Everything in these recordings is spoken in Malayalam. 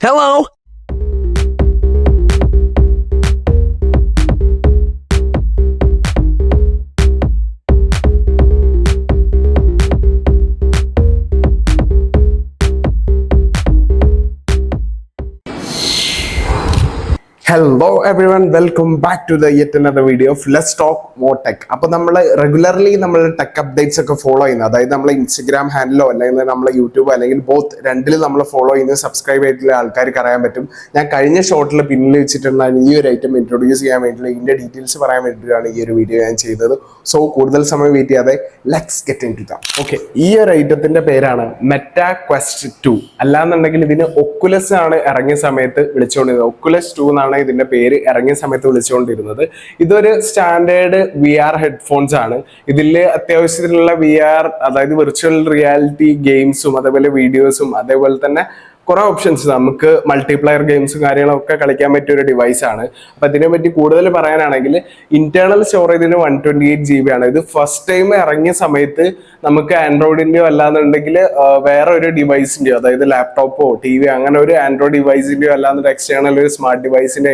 Hello! Hello everyone, welcome back to the yet another video of Let's Talk More Tech. അപ്പോൾ നമ്മൾ റെഗുലർലി നമ്മൾ ടെക് അപ്ഡേറ്റ്സ് ഒക്കെ ഫോളോ ചെയ്യുന്നത്, അതായത് നമ്മളെ ഇൻസ്റ്റഗ്രാം ഹാൻഡിലോ അല്ലെങ്കിൽ നമ്മളെ യൂട്യൂബ് അല്ലെങ്കിൽ ബോത്ത് രണ്ടിലും നമ്മൾ ഫോളോ ചെയ്യുന്ന സബ്സ്ക്രൈബ് ചെയ്തിട്ടുള്ള ആൾക്കാർക്ക് അറിയാൻ പറ്റും. ഞാൻ കഴിഞ്ഞ ഷോർട്ടിൽ പിന്നിൽ വെച്ചിട്ടുണ്ടായിരുന്ന ഈ ഒരു ഐറ്റം ഇൻട്രൊഡ്യൂസ് ചെയ്യാൻ വേണ്ടിയിട്ടുള്ള ഇതിൻ്റെ ഡീറ്റെയിൽസ് പറയാൻ വേണ്ടിയിട്ടാണ് ഈ ഒരു വീഡിയോ ഞാൻ ചെയ്തത്. സോ കൂടുതൽ സമയം വെയിറ്റ് ചെയ്യാതെ let's get into that. Okay, ഈ ഒരു ഐറ്റത്തിന്റെ പേരാണ് മെറ്റാ ക്വസ്റ്റ് 2. അല്ലാന്നുണ്ടെങ്കിൽ ഇതിന് ഒക്കുലസ് ആണ് ഇറങ്ങിയ സമയത്ത് വിളിച്ചുകൊണ്ടിരുന്നത്. ഒക്കുലസ് 2 എന്നാണ് ഇതിന്റെ പേര് ഇറങ്ങിയ സമയത്ത് വിളിച്ചുകൊണ്ടിരുന്നത്. ഇതൊരു സ്റ്റാൻഡേർഡ് VR ഹെഡ്ഫോൺസ് ആണ്. ഇതിൽ അത്യാവശ്യത്തിലുള്ള VR, അതായത് വിർച്വൽ റിയാലിറ്റി ഗെയിംസും അതേപോലെ വീഡിയോസും അതേപോലെ തന്നെ കുറെ ഓപ്ഷൻസ്, നമുക്ക് മൾട്ടിപ്ലെയർ ഗെയിംസും കാര്യങ്ങളൊക്കെ കളിക്കാൻ പറ്റിയ ഒരു ഡിവൈസ് ആണ്. അപ്പൊ ഇതിനെ പറ്റി കൂടുതൽ പറയാനാണെങ്കിൽ ഇന്റേണൽ സ്റ്റോറേജിന് 128 GB ആണ്. ഇത് ഫസ്റ്റ് ടൈം ഇറങ്ങിയ സമയത്ത് നമുക്ക് ആൻഡ്രോയിഡിന്റെയോ അല്ലാന്നുണ്ടെങ്കിൽ വേറെ ഒരു ഡിവൈസിന്റെയോ, അതായത് ലാപ്ടോപ്പോ TV അങ്ങനെ ഒരു ആൻഡ്രോയിഡ് ഡിവൈസിന്റെയോ അല്ലാന്നുണ്ടെങ്കിൽ എക്സ്റ്റേണൽ ഒരു സ്മാർട്ട് ഡിവൈസിന്റെ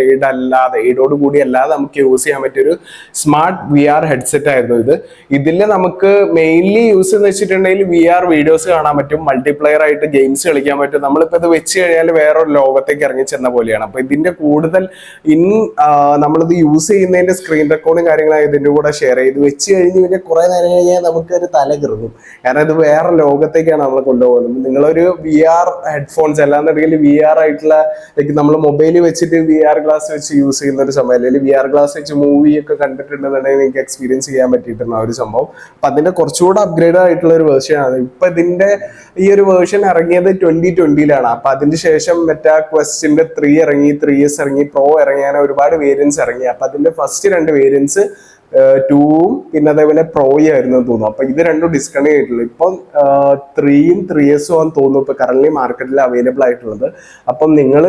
എയ്ഡോട് കൂടി അല്ലാതെ നമുക്ക് യൂസ് ചെയ്യാൻ പറ്റിയൊരു സ്മാർട്ട് VR ഹെഡ്സെറ്റ് ആയിരുന്നു ഇത്. ഇതിൽ നമുക്ക് മെയിൻലി യൂസ് എന്ന് വെച്ചിട്ടുണ്ടെങ്കിൽ VR വീഡിയോസ് കാണാൻ പറ്റും, മൾട്ടിപ്ലെയർ ആയിട്ട് ഗെയിംസ് കളിക്കാൻ പറ്റും. നമ്മളിപ്പോ ഇത് വെച്ച് കഴിഞ്ഞാൽ വേറൊരു ലോകത്തേക്ക് ഇറങ്ങി ചെന്ന പോലെയാണ്. അപ്പൊ ഇതിന്റെ കൂടുതൽ നമ്മളിത് യൂസ് ചെയ്യുന്നതിന്റെ സ്ക്രീൻ റെക്കോർഡും കാര്യങ്ങളും ഇതിന്റെ കൂടെ ഷെയർ ചെയ്ത് വെച്ച് കഴിഞ്ഞ് പിന്നെ കുറെ നേരം കഴിഞ്ഞാൽ നമുക്കൊരു തല കയറും. കാരണം ഇത് വേറെ ലോകത്തേക്കാണ് നമ്മൾ കൊണ്ടുപോകുന്നത്. നിങ്ങളൊരു VR ഹെഡ്ഫോൺസ് അല്ലാന്നുണ്ടെങ്കിൽ VR ആയിട്ടുള്ള ലൈക്ക് നമ്മൾ മൊബൈലിൽ വെച്ചിട്ട് VR ഗ്ലാസ് വെച്ച് യൂസ് ചെയ്യുന്ന ഒരു സംഭവം, അല്ലെങ്കിൽ VR ഗ്ലാസ് വെച്ച് മൂവി ഒക്കെ കണ്ടിട്ടുണ്ടെന്നുണ്ടെങ്കിൽ നിങ്ങൾക്ക് എക്സ്പീരിയൻസ് ചെയ്യാൻ പറ്റിയിട്ടുണ്ട് ആ ഒരു സംഭവം. അപ്പൊ അതിന്റെ കുറച്ചുകൂടെ അപ്ഗ്രേഡ് ആയിട്ടുള്ള ഒരു വേർഷൻ ആണ്. ഇപ്പൊ ഇതിന്റെ ഈ ഒരു വേർഷൻ ഇറങ്ങിയത് 2020-ലാണ്. അപ്പൊ അതിന് ശേഷം മെറ്റാ ക്വസ്റ്റിന്റെ 3 ഇറങ്ങി, 3S ഇറങ്ങി, പ്രോ ഇറങ്ങി, അങ്ങനെ ഒരുപാട് വേരിയൻസ് ഇറങ്ങി. അപ്പൊ അതിന്റെ ഫസ്റ്റ് 2 വേരിയൻസ് 2ഉം പിന്നെ അതേപോലെ പ്രോയും ആയിരുന്നു തോന്നുന്നു. അപ്പൊ ഇത് രണ്ടും ഡിസ്കണ്ടിന്യൂ ആയിട്ടുള്ളൂ. ഇപ്പം 3യും 3S ആണെന്ന് തോന്നുന്നു ഇപ്പൊ കറന്റ് മാർക്കറ്റിൽ അവൈലബിൾ ആയിട്ടുള്ളത്. അപ്പം നിങ്ങൾ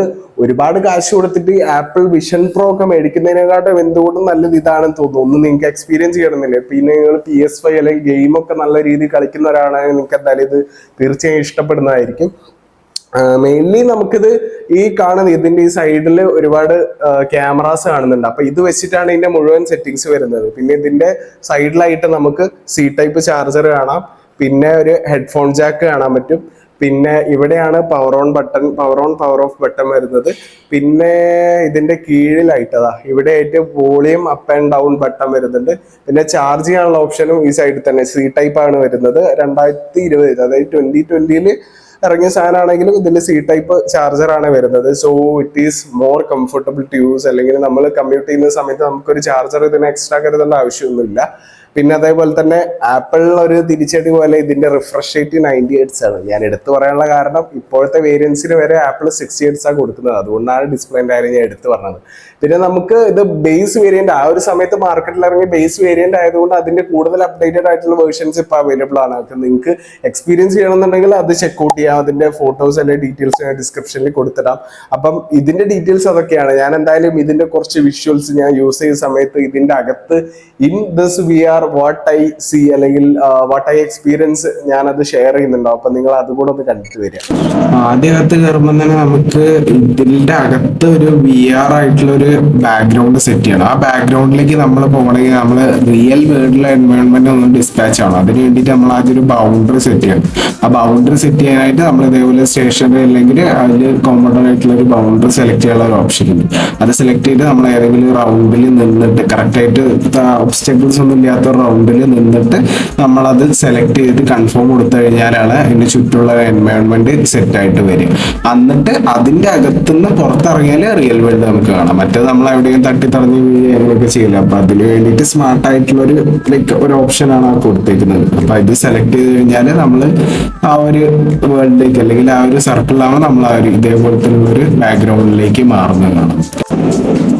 ഒരുപാട് കാശ് കൊടുത്തിട്ട് ആപ്പിൾ വിഷൻ പ്രോ ഒക്കെ മേടിക്കുന്നതിനെക്കാട്ടും എന്തുകൊണ്ടും നല്ലത് ഇതാണെന്ന് തോന്നുന്നു. ഒന്നും നിങ്ങൾക്ക് എക്സ്പീരിയൻസ് ചെയ്യണമെന്നില്ല. പിന്നെ നിങ്ങൾ PS5 അല്ലെങ്കിൽ ഗെയിമൊക്കെ നല്ല രീതിയിൽ കളിക്കുന്ന ഒരാളാണെങ്കിൽ നിങ്ങൾക്ക് എന്തായാലും ഇത് തീർച്ചയായും ഇഷ്ടപ്പെടുന്നതായിരിക്കും. മെയിൻലി നമുക്കിത് ഈ കാണുന്നത് ഇതിന്റെ ഈ സൈഡിൽ ഒരുപാട് ക്യാമറാസ് കാണുന്നുണ്ട്. അപ്പൊ ഇത് വെച്ചിട്ടാണ് ഇതിന്റെ മുഴുവൻ സെറ്റിങ്സ് വരുന്നത്. പിന്നെ ഇതിന്റെ സൈഡിലായിട്ട് നമുക്ക് C-ടൈപ്പ് ചാർജർ കാണാം, പിന്നെ ഒരു ഹെഡ്ഫോൺ ജാക്ക് കാണാൻ പറ്റും, പിന്നെ ഇവിടെയാണ് power on power of button വരുന്നത്. പിന്നെ ഇതിന്റെ കീഴിലായിട്ടതാ ഇവിടെ ആയിട്ട് volume up and down button വരുന്നുണ്ട്. പിന്നെ ചാർജ് ചെയ്യാനുള്ള ഓപ്ഷനും ഈ സൈഡിൽ തന്നെ C-ടൈപ്പ് ആണ് വരുന്നത്. 2020 അതായത് 2020 ഇറങ്ങിയ സാധനമാണെങ്കിലും ഇതിൽ C-ടൈപ്പ് ചാർജർ ആണ് വരുന്നത്. So it is more comfortable to use. അല്ലെങ്കിൽ നമ്മൾ കമ്മ്യൂട്ട് ചെയ്യുന്ന സമയത്ത് നമുക്കൊരു ചാർജർ ഇതിന് എക്സ്ട്രാ കരുതേണ്ട ആവശ്യമൊന്നുമില്ല. പിന്നെ അതേപോലെ തന്നെ ആപ്പിളിൽ ഒരു തിരിച്ചടി പോലെ ഇതിന്റെ റിഫ്രഷ് റേറ്റ് 90 Hz ആണ്. ഞാൻ എടുത്തു പറയാനുള്ള കാരണം ഇപ്പോഴത്തെ വേരിയൻസിന് വരെ ആപ്പിൾ 60 Hz ആണ് കൊടുക്കുന്നത്. അതുകൊണ്ടാണ് ഡിസ്പ്ലേന്റെ കാര്യം ഞാൻ എടുത്തു പറഞ്ഞത്. പിന്നെ നമുക്ക് ഇത് ബേസ് വേരിയന്റ്, ആ ഒരു സമയത്ത് മാർക്കറ്റിൽ ഇറങ്ങിയ ബേസ് വേരിയന്റ് ആയതുകൊണ്ട് അതിന്റെ കൂടുതൽ അപ്ഡേറ്റഡ് ആയിട്ടുള്ള വേർഷൻസ് ഇപ്പൊ അവൈലബിൾ ആണ്. നിങ്ങൾക്ക് എക്സ്പീരിയൻസ് ചെയ്യണമെന്നുണ്ടെങ്കിൽ അത് ചെക്ക്ഔട്ട് ചെയ്യാം. അതിന്റെ ഫോട്ടോസ് അല്ലെങ്കിൽ ഡീറ്റെയിൽസ് ഞാൻ ഡിസ്ക്രിപ്ഷനിൽ കൊടുത്തിടാം. അപ്പം ഇതിന്റെ ഡീറ്റെയിൽസ് അതൊക്കെയാണ്. ഞാൻ എന്തായാലും ഇതിന്റെ കുറച്ച് വിഷ്വൽസ് ഞാൻ യൂസ് ചെയ്യുന്ന സമയത്ത് ഇതിന്റെ അകത്ത് in this VR what I C അല്ലെങ്കിൽ വാട്ട് ഐ എക്സ്പീരിയൻസ് ഞാനത് ഷെയർ ചെയ്യുന്നുണ്ടാവും. അപ്പൊ നിങ്ങൾ അതുകൂടെ ഒന്ന് കണ്ടിട്ട് വരിക. ആദ്യകത്ത് കയറുമ്പോൾ തന്നെ നമുക്ക് ഇതിന്റെ അകത്ത് ഒരു VR ആയിട്ടുള്ള ഒരു ബാക്ക്ഗ്രൗണ്ട് സെറ്റ് ചെയ്യണം. ആ ബാക്ക്ഗ്രൗണ്ടിലേക്ക് നമ്മൾ പോകണമെങ്കിൽ നമ്മൾ റിയൽ വേൾഡിലെ എൻവയോൺമെന്റ് ഒന്ന് ഡിസ്പാച്ച് ആവണം. അതിന് വേണ്ടിയിട്ട് നമ്മൾ ആദ്യം ഒരു ബൗണ്ടറി സെറ്റ് ചെയ്യണം. ആ ബൗണ്ടറി സെറ്റ് ചെയ്യാനായിട്ട് നമ്മൾ ഇതേപോലെ സ്റ്റേഷനറി അല്ലെങ്കിൽ അതിൽ കോമൺ ആയിട്ടുള്ള ഒരു ബൗണ്ടറി സെലക്ട് ചെയ്യാനുള്ള ഒരു ഓപ്ഷൻ ഉണ്ട്. അത് സെലക്ട് ചെയ്ത് നമ്മൾ ഏതെങ്കിലും റൗണ്ടിൽ നിന്നിട്ട് കറക്റ്റ് ആയിട്ട് ഒബ്സ്റ്റക്കിൾസ് ഒന്നും ഇല്ലാത്ത റൗണ്ടിൽ നിന്നിട്ട് നമ്മളത് സെലക്ട് ചെയ്ത് കൺഫേം കൊടുത്തു കഴിഞ്ഞാലാണ് അതിന്റെ ചുറ്റുള്ള എൻവയോൺമെന്റ് സെറ്റ് ആയിട്ട് വരും. എന്നിട്ട് അതിന്റെ അകത്തുനിന്ന് പുറത്തിറങ്ങിയാൽ റിയൽ വേൾഡ് നമുക്ക് കാണാം. മറ്റേത് നമ്മൾ എവിടെയും തട്ടിത്തടഞ്ഞ് അങ്ങനെയൊക്കെ ചെയ്യില്ല. അപ്പൊ അതിന് വേണ്ടിയിട്ട് സ്മാർട്ട് ആയിട്ടുള്ള ഒരു ഓപ്ഷനാണ് ആ കൊടുത്തേക്കുന്നത്. അപ്പൊ ഇത് സെലക്ട് ചെയ്ത് കഴിഞ്ഞാൽ നമ്മൾ ആ ഒരു വേൾഡിലേക്ക് അല്ലെങ്കിൽ ആ ഒരു സർക്കിളിലാവുമ്പോൾ നമ്മൾ ആ ഒരു ഇതേപോലത്തെ ഒരു ബാക്ക്ഗ്രൗണ്ടിലേക്ക് മാറുന്നതാണ്.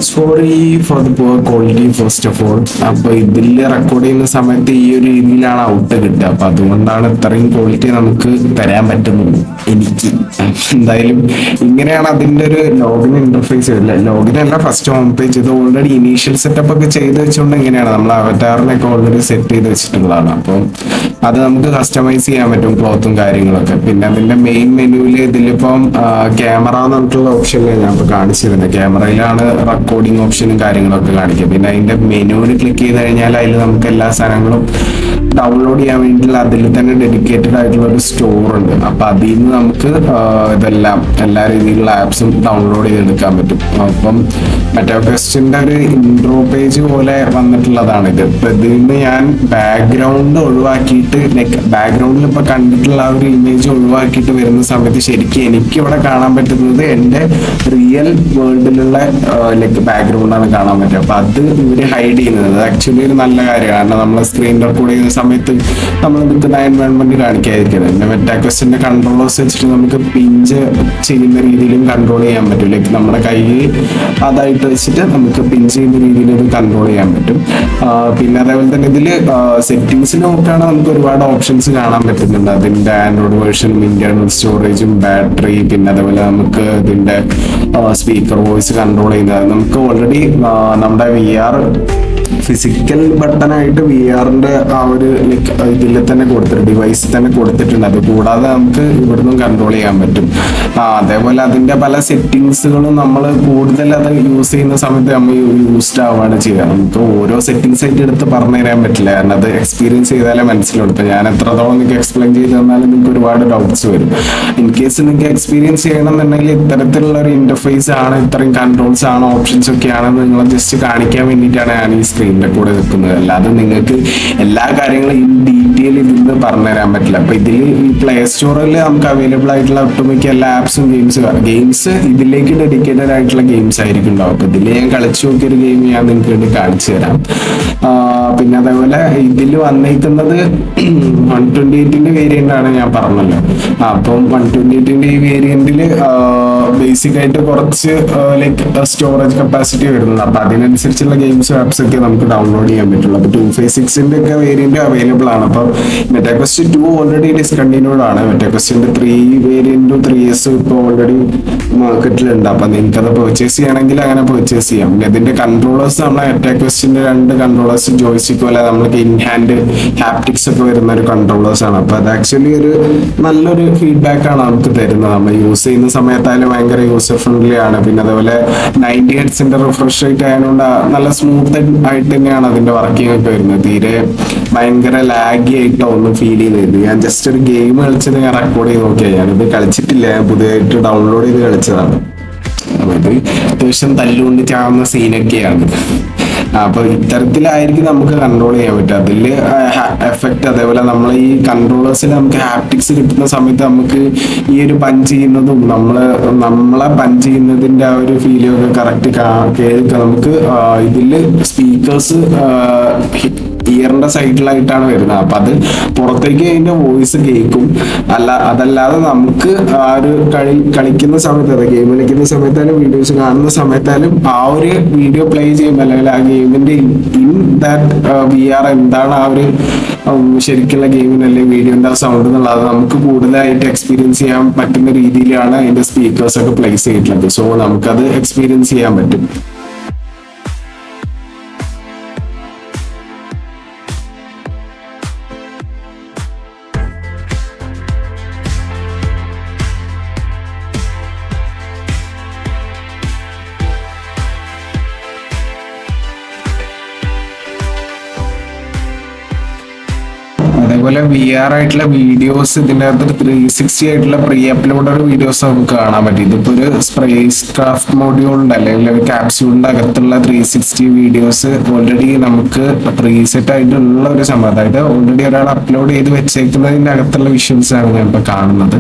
Sorry for the poor quality first of all. അപ്പൊ ഇതിൽ റെക്കോർഡ് ചെയ്യുന്ന സമയത്ത് ഈ ഒരു രീതിയിലാണ് ഔട്ട് കിട്ടുക. അപ്പൊ അതുകൊണ്ടാണ് ഇത്രയും ക്വാളിറ്റി നമുക്ക് തരാൻ പറ്റുന്നത് എനിക്ക്. എന്തായാലും ഇങ്ങനെയാണ് അതിന്റെ ഒരു ലോഗിൻ ഇന്റർഫേസ്. ലോഗിൻ അല്ല, ഫസ്റ്റ് ഹോം പേജ്. ഇത് ഓൾറെഡി ഇനീഷ്യൽ സെറ്റപ്പ് ഒക്കെ ചെയ്ത് വെച്ചുകൊണ്ട് ഇങ്ങനെയാണ് നമ്മൾ അവതാറിനൊക്കെ ഓൾറെഡി സെറ്റ് ചെയ്ത് വെച്ചിട്ടുള്ളതാണ്. അപ്പം അത് നമുക്ക് കസ്റ്റമൈസ് ചെയ്യാൻ പറ്റും, ക്ലോത്തും കാര്യങ്ങളൊക്കെ. പിന്നെ അതിന്റെ മെയിൻ മെനുവിൽ ഇതിലിപ്പം ക്യാമറ എന്ന് പറഞ്ഞിട്ടുള്ള ഓപ്ഷനിൽ ഞാൻ ഇപ്പോൾ കാണിച്ചിരുന്നത്. ക്യാമറയിലാണ് റെക്കോർഡിംഗ് ഓപ്ഷനും കാര്യങ്ങളൊക്കെ കാണിക്കുക. പിന്നെ അതിന്റെ മെനുവിൽ ക്ലിക്ക് ചെയ്ത് കഴിഞ്ഞാൽ അതിൽ നമുക്ക് എല്ലാ സാധനങ്ങളും ഡൗൺലോഡ് ചെയ്യാൻ വേണ്ടിയിട്ടുള്ള അതിൽ തന്നെ ഡെഡിക്കേറ്റഡ് ആയിട്ടുള്ള ഒരു സ്റ്റോർ ഉണ്ട്. അപ്പൊ അതിൽ നിന്ന് നമുക്ക് ഇതെല്ലാം എല്ലാ രീതിയിലുള്ള ആപ്സും ഡൗൺലോഡ് ചെയ്തെടുക്കാൻ പറ്റും. അപ്പം മറ്റേ ക്വസ്റ്റിന്റെ ഒരു ഇൻട്രോ പേജ് പോലെ വന്നിട്ടുള്ളതാണ് ഇത്. ഇപ്പൊ ഇതിൽ നിന്ന് ഞാൻ ബാക്ക്ഗ്രൗണ്ട് ഒഴിവാക്കിയിട്ട്, ലൈക്ക് ബാക്ക്ഗ്രൗണ്ടിൽ ഇപ്പൊ കണ്ടിട്ടുള്ള ആ ഒരു ഇമേജ് ഒഴിവാക്കിയിട്ട് വരുന്ന സമയത്ത് ശരിക്കും എനിക്ക് ഇവിടെ കാണാൻ പറ്റുന്നത് എൻ്റെ റിയൽ വേൾഡിലുള്ള ലൈക്ക് ബാക്ക്ഗ്രൗണ്ടാണ് കാണാൻ പറ്റുക. അപ്പൊ അത് ഇവര് ഹൈഡ് ചെയ്യുന്നത് അത് ആക്ച്വലി ഒരു നല്ല കാര്യമാണ്. കാരണം നമ്മൾ സ്ക്രീൻ റെക്കോർഡ് ചെയ്യുന്ന സമയത്ത് നമ്മൾ നിൽക്കുന്ന എൻവയോൺമെന്റ് കാണിക്കാതിരിക്കുന്നത്. പിന്നെ മെറ്റാ ക്വസ്റ്റിന്റെ കൺട്രോളേഴ്സ് വെച്ചിട്ട് നമുക്ക് പിഞ്ച് ചെയ്യുന്ന രീതിയിലും കൺട്രോൾ ചെയ്യാൻ പറ്റും. ലൈക്ക് നമ്മുടെ കൈ അതായിട്ട് വെച്ചിട്ട് നമുക്ക് പിഞ്ച് ചെയ്യുന്ന രീതിയിൽ ഇത് കൺട്രോൾ ചെയ്യാൻ പറ്റും. പിന്നെ അതേപോലെ തന്നെ ഇതിൽ സെറ്റിംഗ്സിൽ നോക്കുകയാണെങ്കിൽ നമുക്ക് ഒരുപാട് ഓപ്ഷൻസ് കാണാൻ പറ്റുന്നുണ്ട്. അതിന്റെ ആൻഡ്രോയിഡ് വേർഷനും ഇന്റേണൽ സ്റ്റോറേജും ബാറ്ററി, പിന്നെ അതേപോലെ നമുക്ക് ഇതിന്റെ സ്പീക്കർ വോയിസ് കൺട്രോൾ ചെയ്യുന്നത് നമുക്ക് ഓൾറെഡി നമ്മുടെ VR ഫിസിക്കൽ ബട്ടണായിട്ട് VR-ന്റെ ആ ഒരു ലൈക്ക് ഇതിൽ തന്നെ കൊടുത്തിട്ടുണ്ട്, ഡിവൈസിൽ തന്നെ കൊടുത്തിട്ടുണ്ട്. അത് കൂടാതെ നമുക്ക് ഇവിടുന്ന് കൺട്രോൾ ചെയ്യാൻ പറ്റും. അതേപോലെ അതിന്റെ പല സെറ്റിങ്സുകളും നമ്മൾ കൂടുതൽ അത് യൂസ് ചെയ്യുന്ന സമയത്ത് നമ്മൾ യൂസ്ഡ് ആവുകയാണ് ചെയ്യുക. നമുക്ക് ഓരോ സെറ്റിങ്സ് ആയിട്ട് എടുത്ത് പറഞ്ഞു തരാൻ പറ്റില്ല, കാരണം അത് എക്സ്പീരിയൻസ് ചെയ്താലേ മനസ്സിലാവും. ഇപ്പൊ ഞാൻ എത്രത്തോളം നിങ്ങൾക്ക് എക്സ്പ്ലെയിൻ ചെയ്ത് തന്നാലും നിങ്ങൾക്ക് ഒരുപാട് ഡൗട്ട്സ് വരും. ഇൻ കേസ് നിങ്ങൾക്ക് എക്സ്പീരിയൻസ് ചെയ്യണമെന്നുണ്ടെങ്കിൽ ഇത്തരത്തിലുള്ള ഒരു ഇന്റർഫേസ് ആണ്, ഇത്രയും കൺട്രോൾസ് ആണ്, ഓപ്ഷൻസ് ഒക്കെ ആണെന്ന് നിങ്ങളെ ജസ്റ്റ് കാണിക്കാൻ വേണ്ടിയിട്ടാണ് ഞാൻ ഈ സ്ക്രീനിന്റെ കൂടെ നിൽക്കുന്നത്. അല്ലാതെ നിങ്ങൾക്ക് എല്ലാ കാര്യങ്ങളും ഇൻ ഡീറ്റെയിൽ ഇതിന്ന് പറഞ്ഞുതരാൻ പറ്റില്ല. അപ്പൊ ഇതിൽ ഈ പ്ലേ സ്റ്റോറിൽ നമുക്ക് അവൈലബിൾ ആയിട്ടുള്ള ഒട്ടുമിക്ക എല്ലാ ആപ്സും ഗെയിംസ് ഇതിലേക്ക് ഡെഡിക്കേറ്റഡ് ആയിട്ടുള്ള ഗെയിംസ് ആയിരിക്കും ഉണ്ടാവും. അപ്പൊ ഇതിൽ ഞാൻ കളിച്ചു നോക്കിയൊരു ഗെയിം ഞാൻ നിങ്ങൾക്ക് വേണ്ടി കാണിച്ചു തരാം. പിന്നെ അതേപോലെ ഇതിൽ വന്നിരിക്കുന്നത് 128ന്റെ വേരിയന്റ് ആണ് ഞാൻ പറഞ്ഞല്ലോ. അപ്പം 128ന്റെ ഈ വേരിയന്റിൽ ബേസിക് ആയിട്ട് കുറച്ച് ലൈക്ക് സ്റ്റോറേജ് കപ്പാസിറ്റി വരുന്നത്. അപ്പൊ അതിനനുസരിച്ചുള്ള ഗെയിംസും ആപ്സ് ഒക്കെ നമുക്ക് ഡൗൺലോഡ് ചെയ്യാൻ പറ്റുള്ളൂ. അപ്പൊ 256ന്റെ ഒക്കെ വേരിയന്റ് അവൈലബിൾ ആണ്. അപ്പൊ മെറ്റാ ക്വസ്റ്റ് 2 ഓൾറെഡി ഡിസ്കണ്ടിന്യൂഡ് ആണ്. മെറ്റാ ക്വസ്റ്റിന്റെ 3 വേരിയന്റും 3S ഇപ്പോൾ ഓൾറെഡി മാർക്കറ്റിലുണ്ട്. അപ്പൊ നിങ്ങൾക്ക് അത് പർച്ചേസ് ചെയ്യണമെങ്കിൽ അങ്ങനെ പർച്ചേസ് ചെയ്യാം. പിന്നെ ഇതിന്റെ കൺട്രോളേഴ്സ് നമ്മളെ മെറ്റാ ക്വസ്റ്റിന്റെ 2 കൺട്രോളേഴ്സ് ജോയ്സ്റ്റിക് പോലെ നമ്മൾക്ക് ഇൻ ഹാൻഡ് ഹാപ്റ്റിക്സ് ഒക്കെ വരുന്ന ഒരു കൺട്രോളേഴ്സ് ആണ്. അപ്പൊ അത് ആക്ച്വലി ഒരു നല്ലൊരു ഫീഡ്ബാക്ക് ആണ് നമുക്ക് തരുന്നത്. നമ്മൾ യൂസ് ചെയ്യുന്ന സമയത്തായാലും ഭയങ്കര യൂസർ ഫ്രണ്ട്ലി ആണ്. പിന്നെ അതേപോലെ 90 ഹെർട്സിന്റെ റിഫ്രഷ് റേറ്റ് ആയതുകൊണ്ട് നല്ല സ്മൂത്ത് ആയിട്ട് തന്നെയാണ് അതിന്റെ വർക്കിംഗ് ഒക്കെ വരുന്നത്. തീരെ ഭയങ്കര ലാഗി ആയിട്ടോ ഒന്നും ഫീൽ ചെയ്യുന്നില്ല. ഞാൻ ജസ്റ്റ് ഒരു ഗെയിം കളിച്ചത് ഞാൻ റെക്കോർഡ് ചെയ്ത് നോക്കിയാൽ, ഞാനിത് കളിച്ചിട്ടില്ല, ഞാൻ പുതിയതായിട്ട് ഡൗൺലോഡ് ചെയ്ത് കളിച്ചതാണ്. അപ്പൊ ഇത് അത്യാവശ്യം തല്ലുകൊണ്ട് ചാവുന്ന സീനൊക്കെയാണ്. അപ്പൊ ഇത്തരത്തിലായിരിക്കും നമുക്ക് കൺട്രോൾ ചെയ്യാൻ പറ്റുക. അതില് എഫക്റ്റ് അതേപോലെ നമ്മൾ ഈ കൺട്രോളേഴ്സിൽ നമുക്ക് ഹാപ്റ്റിക്സ് കിട്ടുന്ന സമയത്ത് നമുക്ക് ഈ ഒരു പഞ്ച് ചെയ്യുന്നതും നമ്മളെ പഞ്ച് ചെയ്യുന്നതിന്റെ ആ ഒരു ഫീലും ഒക്കെ കറക്റ്റ് കേൾക്കാം. നമുക്ക് ഇതില് സ്പീക്കേഴ്സ് ഇയറിന്റെ സൈഡിലായിട്ടാണ് വരുന്നത്. അപ്പൊ അത് പുറത്തേക്ക് അതിന്റെ വോയിസ് കേൾക്കും. അതല്ലാതെ നമുക്ക് ആ ഒരു കളിക്കുന്ന സമയത്ത്, ഗെയിം കളിക്കുന്ന സമയത്തായാലും വീഡിയോസ് കാണുന്ന സമയത്തായാലും ആ ഒരു വീഡിയോ പ്ലേ ചെയ്യുമ്പോൾ അല്ലെങ്കിൽ ആ ഗെയിമിന്റെ ഇൻ ദാറ്റ് VR എന്താണ് ആ ഒരു ശരിക്കുള്ള ഗെയിമിന് അല്ലെങ്കിൽ വീഡിയോന്റെ ആ സൗണ്ട് എന്നുള്ളത് നമുക്ക് കൂടുതലായിട്ട് എക്സ്പീരിയൻസ് ചെയ്യാൻ പറ്റുന്ന രീതിയിലാണ് അതിന്റെ സ്പീക്കേഴ്സ് ഒക്കെ പ്ലേസ് ചെയ്തിട്ടുള്ളത്. സോ നമുക്കത് എക്സ്പീരിയൻസ് ചെയ്യാൻ പറ്റും. അതേപോലെ VR ആയിട്ടുള്ള വീഡിയോസ് ഇതിൻ്റെ അകത്ത് 360 ആയിട്ടുള്ള പ്രീ അപ്ലോഡഡ് വീഡിയോസ് നമുക്ക് കാണാൻ പറ്റും. ഇതിപ്പോ ഒരു സ്പേസ് ക്രാഫ്റ്റ് മോഡ്യൂളിന്റെ അല്ലെങ്കിൽ ഒരു ക്യാപ്സ്യൂളിന്റെ അകത്തുള്ള 360 വീഡിയോസ് ഓൾറെഡി നമുക്ക് പ്രീസെറ്റ് ആയിട്ടുള്ള ഒരു സംഭവം. അതായത് ഓൾറെഡി ഒരാൾ അപ്ലോഡ് ചെയ്ത് വെച്ചേക്കുന്നതിന്റെ അകത്തുള്ള വിഷ്വൽസ് ആണ് ഞാൻ ഇപ്പൊ കാണുന്നത്.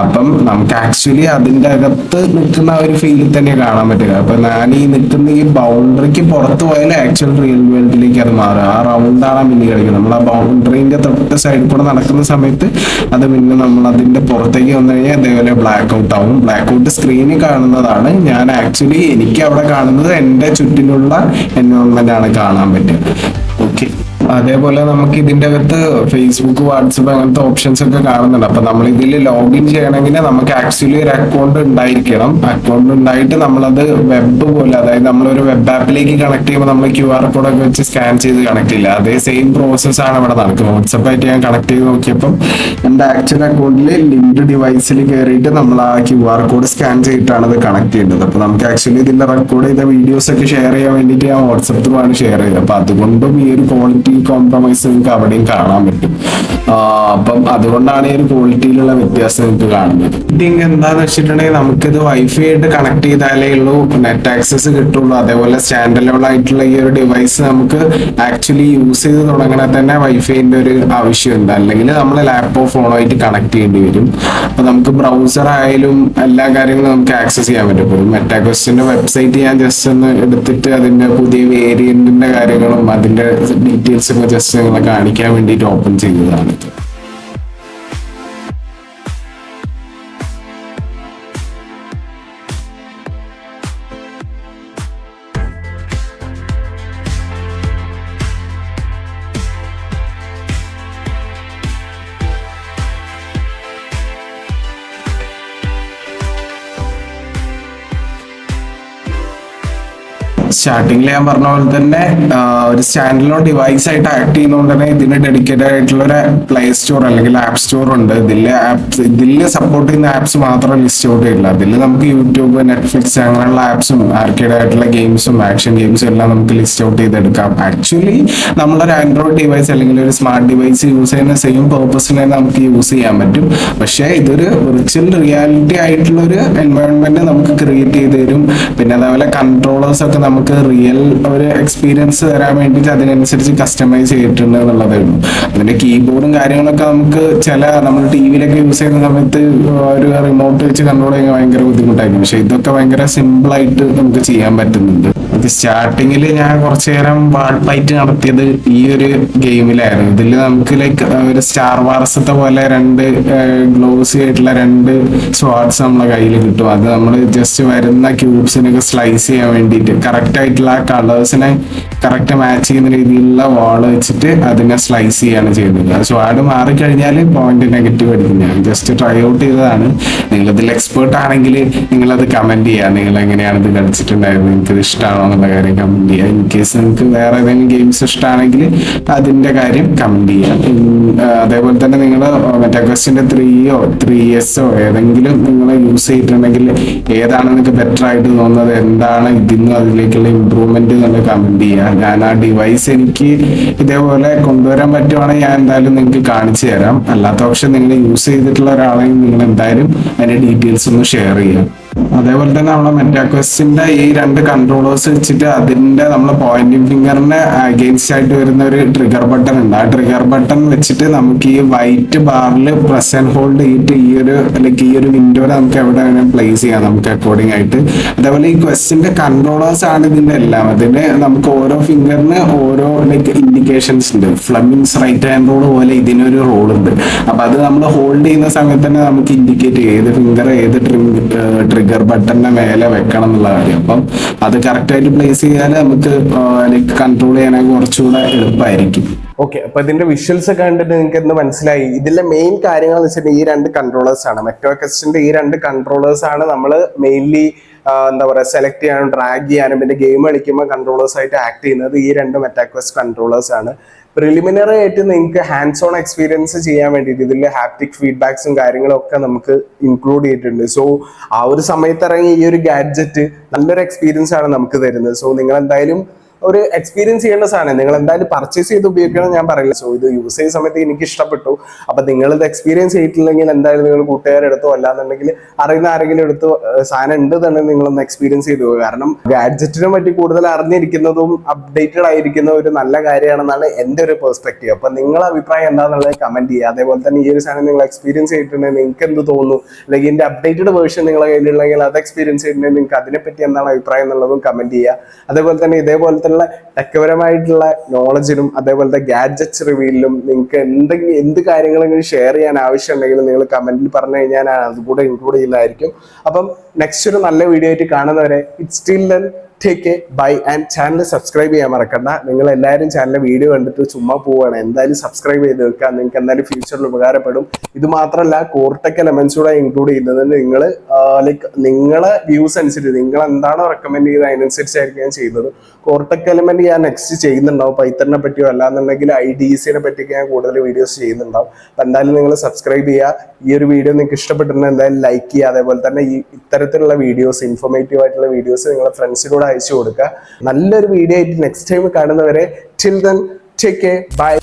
അപ്പം നമുക്ക് ആക്ച്വലി അതിന്റെ അകത്ത് നിൽക്കുന്ന ആ ഒരു ഫീലിൽ തന്നെ കാണാൻ പറ്റുക. അപ്പൊ ഞാൻ ഈ നിൽക്കുന്ന ഈ ബൗണ്ടറിക്ക് പുറത്ത് പോയാൽ ആക്ച്വൽ റിയൽ വേൾഡിലേക്ക് അത് മാറുക. ആ റൗണ്ടാണ് മിന്നി കളിക്കുന്നത്. നമ്മൾ ആ ബൗണ്ടറിന്റെ തൊട്ട് സൈഡിൽ കൂടെ നടക്കുന്ന സമയത്ത് അത് പിന്നെ നമ്മൾ അതിന്റെ പുറത്തേക്ക് വന്നു കഴിഞ്ഞാൽ അതേപോലെ ബ്ലാക്ക് ഔട്ട് ആവും. ബ്ലാക്ക് ഔട്ട് സ്ക്രീനിൽ കാണുന്നതാണ്. ഞാൻ ആക്ച്വലി എനിക്ക് അവിടെ കാണുന്നത് എൻ്റെ ചുറ്റിലുള്ള എൻവയോൺമെന്റ് ആണ് കാണാൻ പറ്റുക. ഓക്കെ, അതേപോലെ നമുക്ക് ഇതിന്റെ അകത്ത് ഫേസ്ബുക്ക്, വാട്സപ്പ് അങ്ങനത്തെ ഓപ്ഷൻസ് ഒക്കെ കാണുന്നുണ്ട്. അപ്പൊ നമ്മൾ ഇതിൽ ലോഗിൻ ചെയ്യണമെങ്കിൽ നമുക്ക് ആക്ച്വലി ഒരു അക്കൗണ്ട് ഉണ്ടായിരിക്കണം. അക്കൗണ്ട് ഉണ്ടായിട്ട് നമ്മളത് വെബ് പോലെ, അതായത് നമ്മളൊരു വെബ് ആപ്പിലേക്ക് കണക്ട് ചെയ്യുമ്പോൾ നമ്മൾ QR കോഡ് ഒക്കെ വെച്ച് സ്കാൻ ചെയ്ത് കണക്ട് ചെയ്യില്ല, അതേ സെയിം പ്രോസസ് ആണ് ഇവിടെ നടക്കുന്നത്. വാട്സപ്പ് ആയിട്ട് ഞാൻ കണക്ട് ചെയ്ത് നോക്കിയപ്പോൾ എൻ്റെ ആക്ച്വൽ അക്കൗണ്ടിൽ ലിങ്ക്ഡ് ഡിവൈസിൽ കയറിയിട്ട് നമ്മൾ ആ QR കോഡ് സ്കാൻ ചെയ്തിട്ടാണ് ഇത് കണക്ട് ചെയ്യേണ്ടത്. അപ്പൊ നമുക്ക് ആക്ച്വലി ഇതിന്റെ റെക്കോർഡ് ചെയ്ത വീഡിയോസ് ഒക്കെ ഷെയർ ചെയ്യാൻ വേണ്ടിയിട്ട് ഞാൻ വാട്സപ്പ് ത്രൂവാണ് ഷെയർ ചെയ്തത്. അപ്പൊ അതുകൊണ്ടും ഈ ഒരു ക്വാളിറ്റി കോംപ്രമൈസ് നിങ്ങൾക്ക് അവിടെയും കാണാൻ പറ്റും. അപ്പം അതുകൊണ്ടാണ് ഈ ഒരു ക്വാളിറ്റിയിലുള്ള വ്യത്യാസം നിങ്ങൾക്ക് കാണുന്നത്. ഇതിങ് എന്താന്ന് വെച്ചിട്ടുണ്ടെങ്കിൽ നമുക്കിത് വൈഫൈ ആയിട്ട് കണക്ട് ചെയ്താലേ ഉള്ളൂ നെറ്റ് ആക്സസ് കിട്ടുള്ളൂ. അതേപോലെ സ്റ്റാൻഡ് അലോൺ ആയിട്ടുള്ള ഈ ഒരു ഡിവൈസ് നമുക്ക് ആക്ച്വലി യൂസ് ചെയ്ത് തുടങ്ങണേ തന്നെ വൈഫൈന്റെ ഒരു ആവശ്യമുണ്ട്, അല്ലെങ്കിൽ നമ്മൾ ലാപ്പോ ഫോണോ ആയിട്ട് കണക്ട് ചെയ്യേണ്ടി വരും. അപ്പൊ നമുക്ക് ബ്രൗസർ ആയാലും എല്ലാ കാര്യങ്ങളും നമുക്ക് ആക്സസ് ചെയ്യാൻ പറ്റും. ഇപ്പോൾ മെറ്റാക്വസ്റ്റിന്റെ വെബ്സൈറ്റ് ഞാൻ ജസ്റ്റ് ഒന്ന് എടുത്തിട്ട് അതിന്റെ പുതിയ വേരിയന്റിന്റെ കാര്യങ്ങളും അതിന്റെ ഡീറ്റെയിൽസ് ഒക്കെ ജസ്റ്റ് നിങ്ങളെ കാണിക്കാൻ വേണ്ടിയിട്ട് ഓപ്പൺ ചെയ്തതാണ്. സ്റ്റാർട്ടിങ്ങിൽ ഞാൻ പറഞ്ഞ പോലെ തന്നെ ഒരു സ്റ്റാൻഡലോൺ ഡിവൈസ് ആയിട്ട് ആക്ട് ചെയ്യുന്നതുകൊണ്ട് തന്നെ ഇതിന് ഡെഡിക്കേറ്റഡ് ആയിട്ടുള്ള ഒരു പ്ലേ സ്റ്റോർ അല്ലെങ്കിൽ ആപ്പ് സ്റ്റോർ ഉണ്ട്. ഇതിൽ സപ്പോർട്ട് ചെയ്യുന്ന ആപ്സ് മാത്രം ലിസ്റ്റ് ഔട്ട് ചെയ്യില്ല. അതിൽ നമുക്ക് യൂട്യൂബ്, നെറ്റ്ഫ്ലിക്സ് അങ്ങനെയുള്ള ആപ്സും ആർക്കേഡ് ആയിട്ടുള്ള ഗെയിംസും ആക്ഷൻ ഗെയിംസും എല്ലാം നമുക്ക് ലിസ്റ്റ് ഔട്ട് ചെയ്തെടുക്കാം. ആക്ച്വലി നമ്മളൊരു ആൻഡ്രോയിഡ് ഡിവൈസ് അല്ലെങ്കിൽ ഒരു സ്മാർട്ട് ഡിവൈസ് യൂസ് ചെയ്യുന്ന സെയിം പേർപ്പസിന് തന്നെ നമുക്ക് യൂസ് ചെയ്യാൻ പറ്റും. പക്ഷേ ഇതൊരു വിർച്വൽ റിയാലിറ്റി ആയിട്ടുള്ള ഒരു എൻവയോൺമെന്റ് നമുക്ക് ക്രിയേറ്റ് ചെയ്ത് തരും. പിന്നെ അതേപോലെ കൺട്രോളേഴ്സ് ഒക്കെ നമുക്ക് റിയൽ ഒരു എക്സ്പീരിയൻസ് തരാൻ വേണ്ടിയിട്ട് അതിനനുസരിച്ച് കസ്റ്റമൈസ് ചെയ്തിട്ടുണ്ട് എന്നുള്ളതേ ഉള്ളൂ. അതിന്റെ കീബോർഡും കാര്യങ്ങളൊക്കെ നമുക്ക് നമ്മൾ ടിവിയിലൊക്കെ യൂസ് ചെയ്യുന്ന സമയത്ത് ഒരു റിമോട്ട് വെച്ച് കൺട്രോൾ ചെയ്യാൻ ഭയങ്കര ബുദ്ധിമുട്ടായിരിക്കും. പക്ഷെ ഇതൊക്കെ ഭയങ്കര സിമ്പിൾ ആയിട്ട് നമുക്ക് ചെയ്യാൻ പറ്റുന്നുണ്ട്. സ്റ്റാർട്ടിങ്ങിൽ ഞാൻ കുറച്ചു നേരം വാൾ ഫൈറ്റ് നടത്തിയത് ഈ ഒരു ഗെയിമിലായിരുന്നു. ഇതിൽ നമുക്ക് ലൈക്ക് ഒരു സ്റ്റാർ വാർസത്തെ പോലെ രണ്ട് ഗ്ലോസി ആയിട്ടുള്ള രണ്ട് സ്വാർഡ്സ് നമ്മളെ കയ്യിൽ കിട്ടും. അത് നമ്മൾ ജസ്റ്റ് വരുന്ന ക്യൂബ്സിനൊക്കെ സ്ലൈസ് ചെയ്യാൻ വേണ്ടിയിട്ട് കറക്റ്റ് ആയിട്ടുള്ള ആ കളേഴ്സിനെ കറക്റ്റ് മാച്ച് ചെയ്യുന്ന രീതിയിലുള്ള വാള് വെച്ചിട്ട് അതിനെ സ്ലൈസ് ചെയ്യാണ് ചെയ്യുന്നത്. അത് സ്വാഡ് മാറിക്കഴിഞ്ഞാൽ പോയിന്റ് നെഗറ്റീവ് അടിക്കും. ഞാൻ ജസ്റ്റ് ട്രൈ ഔട്ട് ചെയ്തതാണ്. നിങ്ങളിതിൽ എക്സ്പേർട്ട് ആണെങ്കിൽ നിങ്ങളത് കമന്റ് ചെയ്യുക. നിങ്ങൾ എങ്ങനെയാണ് ഇത് കളിച്ചിട്ടുണ്ടായിരുന്നത്, എനിക്കിത് ഇഷ്ടമാണോ എന്നുള്ള കാര്യം കമന്റ് ചെയ്യുക. ഇൻ കേസ് നിങ്ങൾക്ക് വേറെ ഏതെങ്കിലും ഗെയിംസ് ഇഷ്ടമാണെങ്കിൽ അതിന്റെ കാര്യം കമന്റ് ചെയ്യാം. അതേപോലെ തന്നെ നിങ്ങൾ മെറ്റാക്വസ്റ്റിന്റെ 3 3S ഏതെങ്കിലും നിങ്ങൾ യൂസ് ചെയ്തിട്ടുണ്ടെങ്കിൽ ഏതാണ് നിങ്ങൾക്ക് ബെറ്റർ ആയിട്ട് തോന്നുന്നത്, എന്താണ് ഇതിന്ന് അതിലേക്കുള്ള ഇമ്പ്രൂവ്മെന്റ് എന്നുള്ള കമന്റ് ചെയ്യുക. ഞാൻ ആ ഡിവൈസ് എനിക്ക് ഇതേപോലെ കൊണ്ടുവരാൻ പറ്റുവാണെങ്കിൽ ഞാൻ എന്തായാലും നിങ്ങൾക്ക് കാണിച്ചു തരാം. അല്ലാത്ത പക്ഷം നിങ്ങൾ യൂസ് ചെയ്തിട്ടുള്ള ഒരാളെങ്കിൽ നിങ്ങൾ എന്തായാലും അതിന്റെ ഡീറ്റെയിൽസ് ഒന്ന് ഷെയർ ചെയ്യാം. അതേപോലെ തന്നെ നമ്മളെ മെറ്റാക്വസ്റ്റിന്റെ ഈ രണ്ട് കൺട്രോളേഴ്സ് വെച്ചിട്ട് അതിന്റെ നമ്മളെ പോയിന്റിംഗ് ഫിംഗറിന് അഗെയിൻസ്റ്റ് ആയിട്ട് വരുന്ന ഒരു ട്രിഗർ ബട്ടൺ ഉണ്ട്. ആ ട്രിഗർ ബട്ടൺ വെച്ചിട്ട് നമുക്ക് ഈ വൈറ്റ് ബാറിൽ പ്രസ് ആൻഡ് ഹോൾഡ് ചെയ്തിട്ട് ഈ ഒരു വിൻഡോയിൽ നമുക്ക് എവിടെ വേണമെങ്കിലും പ്ലേസ് ചെയ്യാം നമുക്ക് അക്കോർഡിംഗ് ആയിട്ട്. അതേപോലെ ഈ ക്വസ്റ്റിന്റെ കൺട്രോളേഴ്സ് ആണ് ഇതിന്റെ എല്ലാം. അതിന് നമുക്ക് ഓരോ ഫിംഗറിന് ഓരോ ഇൻഡിക്കേഷൻസ് ഉണ്ട്. ഫ്ലമിങ്സ് റൈറ്റ് ഹാൻഡ് റോൾ പോലെ ഇതിനൊരു റോൾ ഉണ്ട്. അപ്പൊ അത് നമ്മൾ ഹോൾഡ് ചെയ്യുന്ന സമയത്ത് തന്നെ നമുക്ക് ഇൻഡിക്കേറ്റ് ചെയ്യും ഏത് ഫിംഗർ ഏത് ട്രിഗർ ബട്ടന്റെ മേലെ വെക്കണം എന്നുള്ള കാര്യം. അപ്പം അത് കറക്റ്റ് ആയിട്ട് പ്ലേസ് ചെയ്താൽ നമുക്ക് കൺട്രോൾ ചെയ്യാനൊക്കെ കുറച്ചുകൂടെ എളുപ്പമായിരിക്കും. ഓക്കെ, അപ്പൊ ഇതിന്റെ വിഷ്വൽസ് ഒക്കെ കണ്ടിട്ട് നിങ്ങൾക്ക് എന്ത് മനസ്സിലായി? ഇതിലെ മെയിൻ കാര്യങ്ങൾ എന്ന് വെച്ചിട്ടുണ്ടെങ്കിൽ ഈ രണ്ട് കൺട്രോളേഴ്സ് ആണ്. മെറ്റാക്വസ്റ്റിന്റെ ഈ രണ്ട് കൺട്രോളേഴ്സ് ആണ് നമ്മൾ മെയിൻലി എന്താ പറയുക സെലക്ട് ചെയ്യാനും ഡ്രാഗ് ചെയ്യാനും പിന്നെ ഗെയിം കളിക്കുമ്പോൾ കൺട്രോളേഴ്സ് ആയിട്ട് ആക്ട് ചെയ്യുന്നത് ഈ രണ്ട് മെറ്റാക്വസ്റ്റ് കൺട്രോളേഴ്സ് ആണ്. പ്രിലിമിനറി ആയിട്ട് നിങ്ങൾക്ക് ഹാൻഡ്സ് ഓൺ എക്സ്പീരിയൻസ് ചെയ്യാൻ വേണ്ടിയിട്ട് ഇതിൽ ഹാപ്റ്റിക് ഫീഡ്ബാക്സും കാര്യങ്ങളും ഒക്കെ നമുക്ക് ഇൻക്ലൂഡ് ചെയ്തിട്ടുണ്ട്. സോ ആ ഒരു സമയത്ത് ഇറങ്ങിയ ഈ ഒരു ഗാഡ്ജറ്റ് നല്ലൊരു എക്സ്പീരിയൻസ് ആണ് നമുക്ക് തരുന്നത്. സോ നിങ്ങൾ എന്തായാലും ഒരു എക്സ്പീരിയൻസ് ചെയ്യേണ്ട സാധനം നിങ്ങൾ എന്തായാലും പർച്ചേസ് ചെയ്ത് ഉപയോഗിക്കണം ഞാൻ പറയില്ല. സോ ഇത് യൂസ് ചെയ്യുന്ന സമയത്ത് എനിക്ക് ഇഷ്ടപ്പെട്ടു. അപ്പൊ നിങ്ങൾ ഇത് എക്സ്പീരിയൻസ് ചെയ്തിട്ടില്ലെങ്കിൽ എന്തായാലും നിങ്ങൾ കൂട്ടുകാരെടുത്തോ അല്ലാന്നുണ്ടെങ്കിൽ അറിയുന്ന ആരെങ്കിലും എടുത്തോ സാധനം ഉണ്ട് തന്നെ നിങ്ങളൊന്ന് എക്സ്പീരിയൻസ് ചെയ്തു പോകുക. കാരണം ഗാഡ്ജറ്റിനെ പറ്റി കൂടുതൽ അറിഞ്ഞിരിക്കുന്നതും അപ്ഡേറ്റഡ് ആയിരിക്കുന്ന ഒരു നല്ല കാര്യമാണെന്നാണ് എൻ്റെ ഒരു പെർസ്പെക്റ്റീവ്. അപ്പൊ നിങ്ങളുടെ അഭിപ്രായം എന്താണെന്നുള്ളത് കമന്റ് ചെയ്യുക. അതേപോലെ തന്നെ ഈ ഒരു സാധനം നിങ്ങൾ എക്സ്പീരിയൻസ് ചെയ്തിട്ടുണ്ടെങ്കിൽ നിങ്ങൾക്ക് എന്ത് തോന്നുന്നു, അല്ലെങ്കിൽ ഇതിന്റെ അപ്ഡേറ്റഡ് വേർഷൻ നിങ്ങളുടെ കയ്യിലുണ്ടെങ്കിൽ അത് എക്സ്പീരിയൻസ് ചെയ്തിട്ടുണ്ടെങ്കിൽ നിങ്ങൾക്ക് അതിനെപ്പറ്റി എന്താണ് അഭിപ്രായം എന്നുള്ളതും കമന്റ് ചെയ്യുക. അതേപോലെ തന്നെ ഇതേപോലെ ടെക്പരമായിട്ടുള്ള നോളജിനും അതേപോലത്തെ ഗാഡ്ജറ്റ്സ് റിവ്യൂലിലും നിങ്ങൾക്ക് എന്ത് കാര്യങ്ങളെങ്കിലും ഷെയർ ചെയ്യാൻ ആവശ്യമുണ്ടെങ്കിലും നിങ്ങൾ കമന്റിൽ പറഞ്ഞു കഴിഞ്ഞാൽ ഞാൻ അതുകൂടെ ഇൻക്ലൂഡ് ചെയ്യുന്നതായിരിക്കും. അപ്പം നെക്സ്റ്റ് ഒരു നല്ല വീഡിയോ ആയിട്ട് കാണുന്നവരെ it's still then take care, bye. And channel subscribe ചെയ്യാൻ മറക്കണ്ട. നിങ്ങൾ എല്ലാവരും ചാനലിലെ വീഡിയോ കണ്ടിട്ട് ചുമ്മാ പോവുകയാണ്, എന്തായാലും സബ്സ്ക്രൈബ് ചെയ്ത് വെക്കുക. നിങ്ങൾക്ക് എന്തായാലും ഫ്യൂച്ചറിൽ ഉപകാരപ്പെടും. ഇത് മാത്രമല്ല, കോർടെക് എലമെന്റ്സ് കൂടെ ഇൻക്ലൂഡ് ചെയ്യുന്നത് നിങ്ങൾ ലൈക്ക് നിങ്ങളെ വ്യൂസ് അനുസരിച്ച് നിങ്ങൾ എന്താണോ റെക്കമെൻഡ് ചെയ്ത് അതിനനുസരിച്ചായിരിക്കും ഞാൻ ചെയ്യുന്നത്. കോർടെക് എലമെന്റ് ഞാൻ നെക്സ്റ്റ് ചെയ്യുന്നുണ്ടാവും, പൈത്തണിനെ പറ്റിയോ അല്ലാന്നുണ്ടെങ്കിൽ IDECനെ പറ്റിയൊക്കെ ഞാൻ കൂടുതൽ വീഡിയോസ് ചെയ്യുന്നുണ്ടാവും. അപ്പം എന്തായാലും നിങ്ങൾ സബ്സ്ക്രൈബ് ചെയ്യുക. ഈ ഒരു വീഡിയോ നിങ്ങൾക്ക് ഇഷ്ടപ്പെട്ടിട്ടുണ്ടെങ്കിൽ എന്തായാലും ലൈക്ക് ചെയ്യുക. അതേപോലെ തന്നെ ഈ ഇത്തരത്തിലുള്ള വീഡിയോസ്, ഇൻഫോർമേറ്റീവ് ആയിട്ടുള്ള വീഡിയോസ് നിങ്ങളെ ഫ്രണ്ട്സിനോട് അയച്ചു കൊടുക്കുക. നല്ലൊരു വീഡിയോ ആയിട്ട് നെക്സ്റ്റ് ടൈം കാണുന്നവരെ till then take care, by.